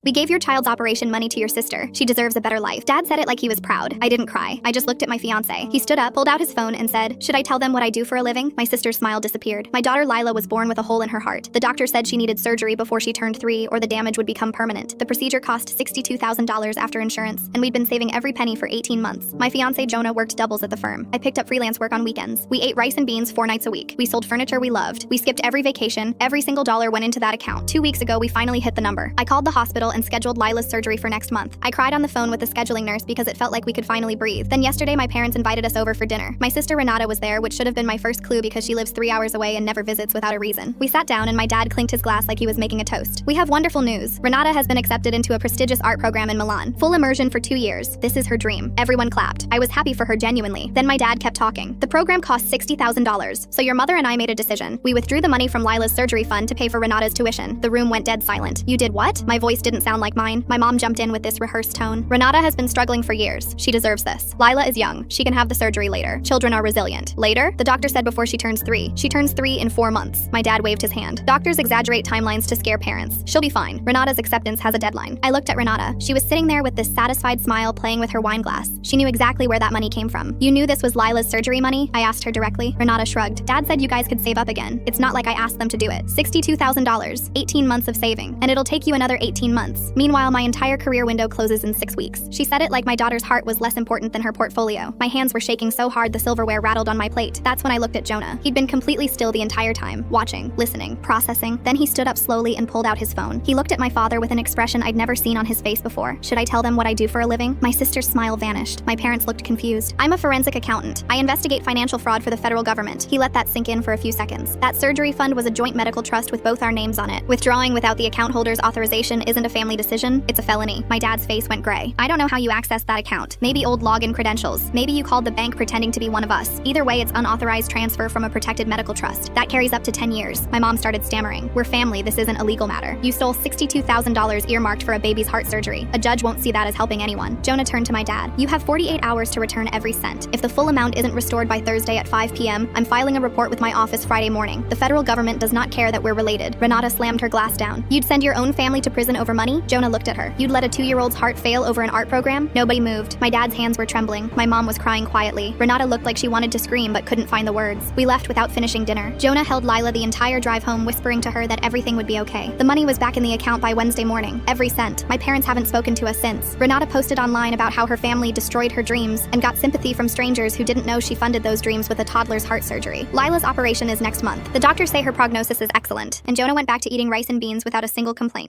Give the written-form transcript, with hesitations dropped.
We gave your child's operation money to your sister. She deserves a better life. Dad said it like he was proud. I didn't cry. I just looked at my fiance. He stood up, pulled out his phone, and said, "Should I tell them what I do for a living?" My sister's smile disappeared. My daughter Lila was born with a hole in her heart. The doctor said she needed surgery before she turned 3 or the damage would become permanent. The procedure cost $62,000 after insurance, and we'd been saving every penny for 18 months. My fiance Jonah worked doubles at the firm. I picked up freelance work on weekends. We ate rice and beans 4 nights a week. We sold furniture we loved. We skipped every vacation. Every single dollar went into that account. 2 weeks ago, we finally hit the number. I called the hospital and scheduled Lila's surgery for next month. I cried on the phone with the scheduling nurse because it felt like we could finally breathe. Then yesterday, my parents invited us over for dinner. My sister Renata was there, which should have been my first clue because she lives 3 hours away and never visits without a reason. We sat down and my dad clinked his glass like he was making a toast. We have wonderful news. Renata has been accepted into a prestigious art program in Milan. Full immersion for 2 years. This is her dream. Everyone clapped. I was happy for her genuinely. Then my dad kept talking. The program cost $60,000. So your mother and I made a decision. We withdrew the money from Lila's surgery fund to pay for Renata's tuition. The room went dead silent. You did what? My voice didn't sound like mine. My mom jumped in with this rehearsed tone. Renata has been struggling for years. She deserves this. Lila is young. She can have the surgery later. Children are resilient. Later? The doctor said before she turns 3. She turns 3 in 4 months. My dad waved his hand. Doctors exaggerate timelines to scare parents. She'll be fine. Renata's acceptance has a deadline. I looked at Renata. She was sitting there with this satisfied smile playing with her wine glass. She knew exactly where that money came from. You knew this was Lila's surgery money? I asked her directly. Renata shrugged. Dad said you guys could save up again. It's not like I asked them to do it. $62,000. 18 months of saving. And it'll take you another 18 months. Meanwhile, my entire career window closes in 6 weeks. She said it like my daughter's heart was less important than her portfolio. My hands were shaking so hard the silverware rattled on my plate. That's when I looked at Jonah. He'd been completely still the entire time, watching, listening, processing. Then he stood up slowly and pulled out his phone. He looked at my father with an expression I'd never seen on his face before. Should I tell them what I do for a living? My sister's smile vanished. My parents looked confused. I'm a forensic accountant. I investigate financial fraud for the federal government. He let that sink in for a few seconds. That surgery fund was a joint medical trust with both our names on it. Withdrawing without the account holder's authorization isn't a family decision. It's a felony. My dad's face went gray. I don't know how you accessed that account. Maybe old login credentials. Maybe you called the bank pretending to be one of us. Either way, it's unauthorized transfer from a protected medical trust. That carries up to 10 years. My mom started stammering. We're family. This isn't a legal matter. You stole $62,000 earmarked for a baby's heart surgery. A judge won't see that as helping anyone. Jonah turned to my dad. You have 48 hours to return every cent. If the full amount isn't restored by Thursday at 5 p.m., I'm filing a report with my office Friday morning. The federal government does not care that we're related. Renata slammed her glass down. You'd send your own family to prison over money? Jonah looked at her. You'd let a 2-year-old's heart fail over an art program? Nobody moved. My dad's hands were trembling. My mom was crying quietly. Renata looked like she wanted to scream but couldn't find the words. We left without finishing dinner. Jonah held Lila the entire drive home, whispering to her that everything would be okay. The money was back in the account by Wednesday morning. Every cent. My parents haven't spoken to us since. Renata posted online about how her family destroyed her dreams and got sympathy from strangers who didn't know she funded those dreams with a toddler's heart surgery. Lila's operation is next month. The doctors say her prognosis is excellent, and Jonah went back to eating rice and beans without a single complaint.